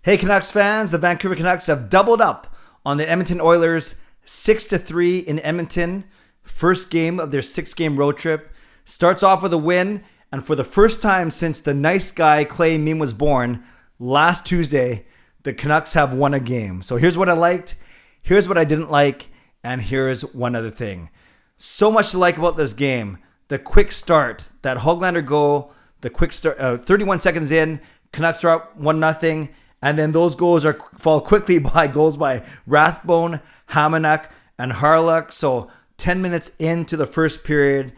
Hey Canucks fans, the Vancouver Canucks have doubled up on the Edmonton Oilers 6-3 in Edmonton. First game of their 6-game road trip. Starts off with a win, and for the first time since the nice guy Clay meme was born, last Tuesday, the Canucks have won a game. So here's what I liked, here's what I didn't like, and here's one other thing. So much to like about this game. The quick start, that Höglander goal, the quick start, 31 seconds in, Canucks are up 1-0. And then those goals are followed quickly by goals by Rathbone, Hamonic, and Harluk. So 10 minutes into the first period,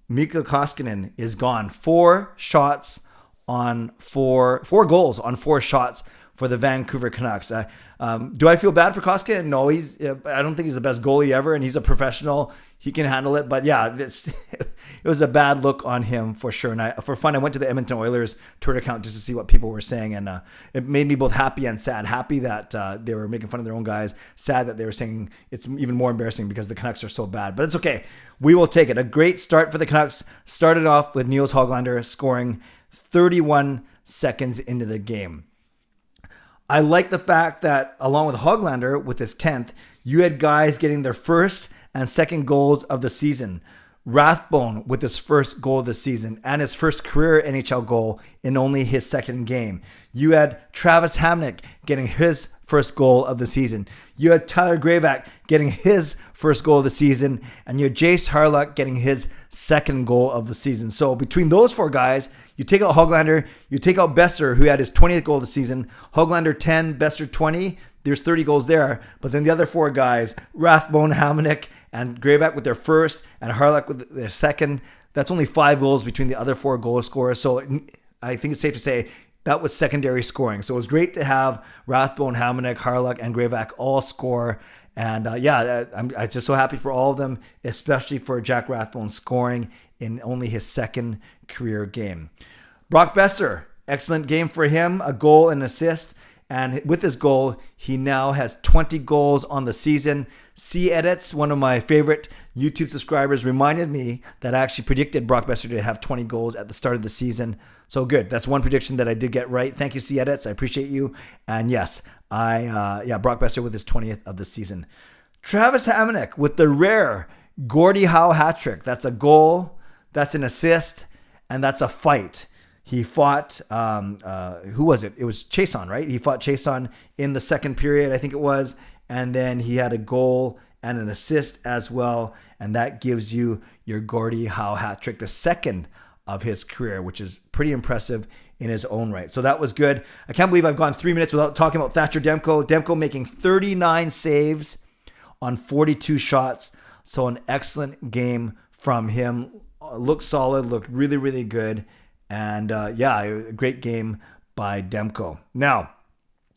Mikko Koskinen is gone. 4 goals on 4 shots for the Vancouver Canucks. Do I feel bad for Koskinen? No, I don't think he's the best goalie ever, and he's a professional. He can handle it. But yeah, it was a bad look on him for sure. And for fun, I went to the Edmonton Oilers Twitter account just to see what people were saying. And it made me both happy and sad. Happy that they were making fun of their own guys. Sad that they were saying it's even more embarrassing because the Canucks are so bad. But it's okay. We will take it. A great start for the Canucks. Started off with Niels Höglander scoring 31 seconds into the game. I like the fact that along with Höglander with his 10th, you had guys getting their first and second goals of the season. Rathbone with his first goal of the season and his first career NHL goal in only his second game. You had Travis Hamonic getting his first goal of the season. You had Tyler Gravac getting his first goal of the season. And you had Jace Harluk getting his second goal of the season. So between those 4 guys, you take out Höglander, you take out Boeser, who had his 20th goal of the season. Höglander 10, Boeser 20. There's 30 goals there. But then the other 4 guys, Rathbone, Hamonic, and Gravac with their first, and Harluk with their second. That's only 5 goals between the other 4 goal scorers. So I think it's safe to say that was secondary scoring. So it was great to have Rathbone, Hamonic, Harluk, and Gravac all score. And I'm just so happy for all of them, especially for Jack Rathbone scoring in only his second career game. Brock Boeser, excellent game for him, a goal and assist. And with his goal, he now has 20 goals on the season. C-Edits, one of my favorite YouTube subscribers, reminded me that I actually predicted Brock Boeser to have 20 goals at the start of the season. So good. That's one prediction that I did get right. Thank you, C-Edits. I appreciate you. And yes, Brock Boeser with his 20th of the season. Travis Hamonic with the rare Gordie Howe hat trick. That's a goal, that's an assist, and that's a fight. He fought, who was it? It was Chason, right? He fought Chason in the second period, I think it was. And then he had a goal and an assist as well. And that gives you your Gordie Howe hat trick, the second of his career, which is pretty impressive in his own right. So that was good. I can't believe I've gone 3 minutes without talking about Thatcher Demko. Demko making 39 saves on 42 shots. So an excellent game from him. Looked solid, looked really, really good. And a great game by Demko. Now,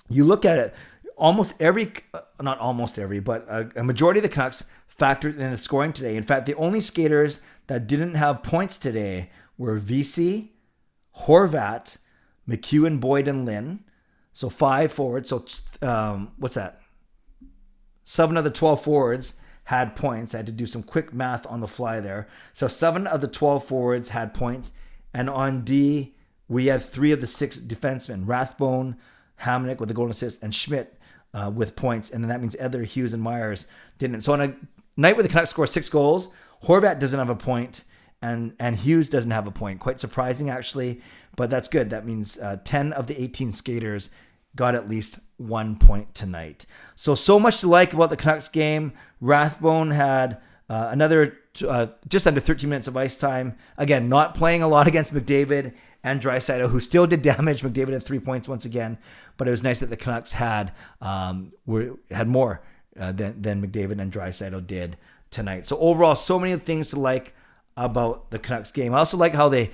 you look at it, not almost every, but a majority of the Canucks factored in the scoring today. In fact, the only skaters that didn't have points today were VC, Horvat, McEwen, Boyd, and Lynn. So 5 forwards. So what's that? 7 of the 12 forwards had points. I had to do some quick math on the fly there. So 7 of the 12 forwards had points. And on D, we had 3 of the 6 defensemen, Rathbone, Hamonic with a goal assist, and Schmidt with points. And then that means Edler, Hughes, and Myers didn't. So on a night where the Canucks score 6 goals, Horvat doesn't have a point, and Hughes doesn't have a point. Quite surprising, actually, but that's good. That means 10 of the 18 skaters got at least 1 point tonight. So much to like about the Canucks game. Rathbone had another just under 13 minutes of ice time. Again, not playing a lot against McDavid and Draisaitl, who still did damage. McDavid had 3 points once again, but it was nice that the Canucks had more than McDavid and Draisaitl did tonight. So overall, so many things to like about the Canucks game. I also like how they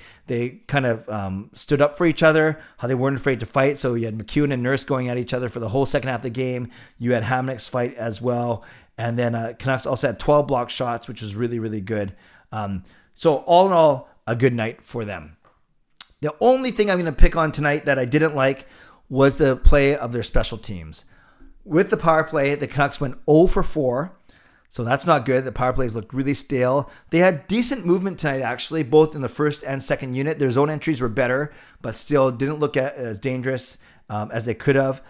kind of stood up for each other, how they weren't afraid to fight. So you had McEwen and Nurse going at each other for the whole second half of the game. You had Hamonic's fight as well. And then Canucks also had 12 block shots, which was really, really good. So all in all, a good night for them. The only thing I'm going to pick on tonight that I didn't like was the play of their special teams. With the power play, the Canucks went 0 for 4. So that's not good. The power plays looked really stale. They had decent movement tonight, actually, both in the first and second unit. Their zone entries were better, but still didn't look as dangerous as they could have.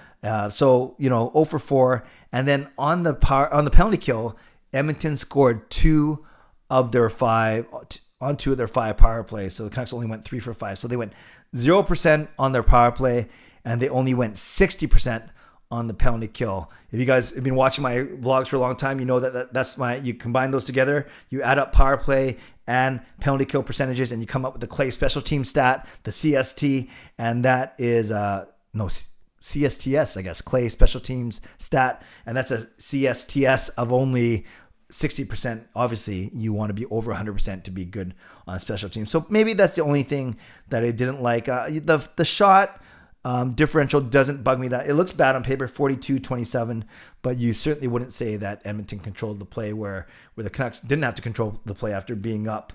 So 0 for 4. And then on the penalty kill, Edmonton scored 2 of their 5 on 2 of their 5 power plays. So the Canucks only went 3 for 5. So they went 0% on their power play, and they only went 60% on the penalty kill. If you guys have been watching my vlogs for a long time, you know that's you combine those together, you add up power play and penalty kill percentages, and you come up with the Clay special team stat, the CST, and that is CSTS, I guess, Clay special teams stat, and that's a CSTS of only 60%. Obviously, you want to be over 100% to be good on special teams. So maybe that's the only thing that I didn't like. The shot differential doesn't bug me. That it looks bad on paper, 42-27, but you certainly wouldn't say that Edmonton controlled the play where the Canucks didn't have to control the play after being up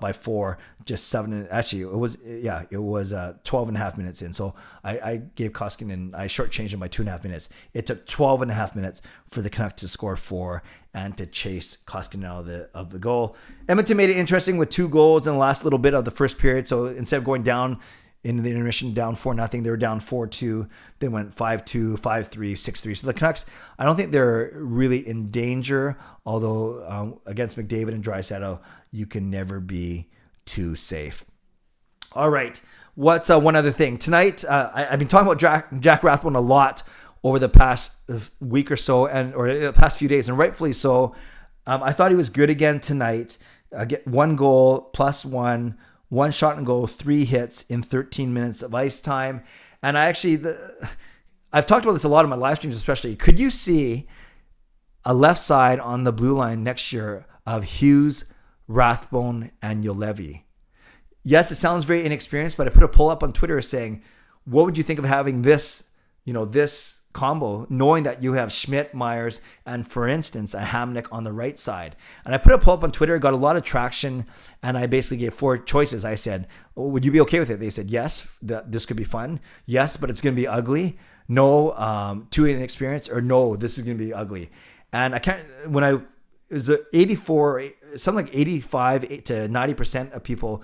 by 4, just 7. Actually, it was 12 and a half minutes in. So I gave Koskinen, I shortchanged him by 2.5 minutes. It took 12 and a half minutes for the Canucks to score 4 and to chase Koskinen out of the goal. Edmonton made it interesting with 2 goals in the last little bit of the first period. So instead of going down in the intermission down 4-0, they were down 4-2. They went 5-2, 5-3, 6-3. So the Canucks, I don't think they're really in danger. Although against McDavid and Draisaitl, you can never be too safe. All right, what's one other thing tonight? I've been talking about Jack Rathbone a lot over the past week or so, or the past few days, and rightfully so. I thought he was good again tonight. Get 1 goal, +1. 1 shot and goal, 3 hits in 13 minutes of ice time. And I've talked about this a lot in my live streams, especially. Could you see a left side on the blue line next year of Hughes, Rathbone, and Juolevi? Yes, it sounds very inexperienced, but I put a poll up on Twitter saying, what would you think of having this combo, knowing that you have Schmidt, Myers, and for instance, a Hamonic on the right side? And I put a poll up on Twitter, got a lot of traction, and I basically gave 4 choices. I said, would you be okay with it? They said, yes, this could be fun. Yes, but it's going to be ugly. No, too inexperienced, or no, this is going to be ugly. And it was 84, something like 85 to 90% of people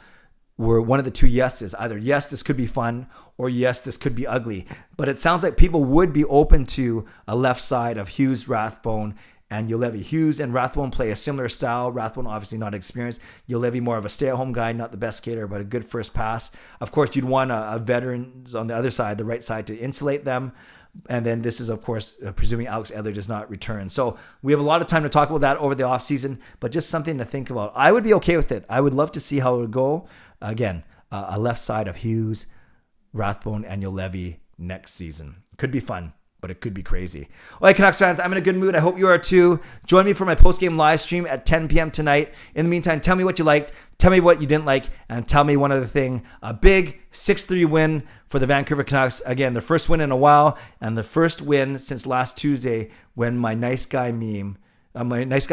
were one of the 2 yeses. Either yes, this could be fun, or yes, this could be ugly. But it sounds like people would be open to a left side of Hughes, Rathbone, and Juolevi. Hughes and Rathbone play a similar style. Rathbone obviously not experienced. Juolevi more of a stay-at-home guy, not the best skater, but a good first pass. Of course, you'd want a veterans on the other side, the right side, to insulate them. And then this is, of course, presuming Alex Edler does not return. So we have a lot of time to talk about that over the offseason, but just something to think about. I would be okay with it. I would love to see how it would go. Again, a left side of Hughes, Rathbone, and Juolevi next season. Could be fun, but it could be crazy. All right, Canucks fans, I'm in a good mood. I hope you are too. Join me for my post-game live stream at 10 p.m. tonight. In the meantime, tell me what you liked, tell me what you didn't like, and tell me one other thing. A big 6-3 win for the Vancouver Canucks. Again, their first win in a while, and the first win since last Tuesday when my nice guy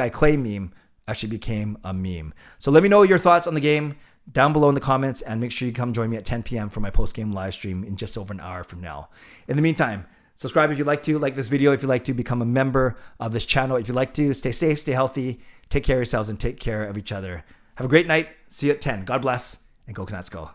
Clay meme actually became a meme. So let me know your thoughts on the game down below in the comments, and make sure you come join me at 10 p.m. for my post-game live stream in just over an hour from now. In the meantime, subscribe if you'd like to, like this video if you'd like to, become a member of this channel if you'd like to. Stay safe, stay healthy, take care of yourselves, and take care of each other. Have a great night. See you at 10. God bless, and go Canucks go.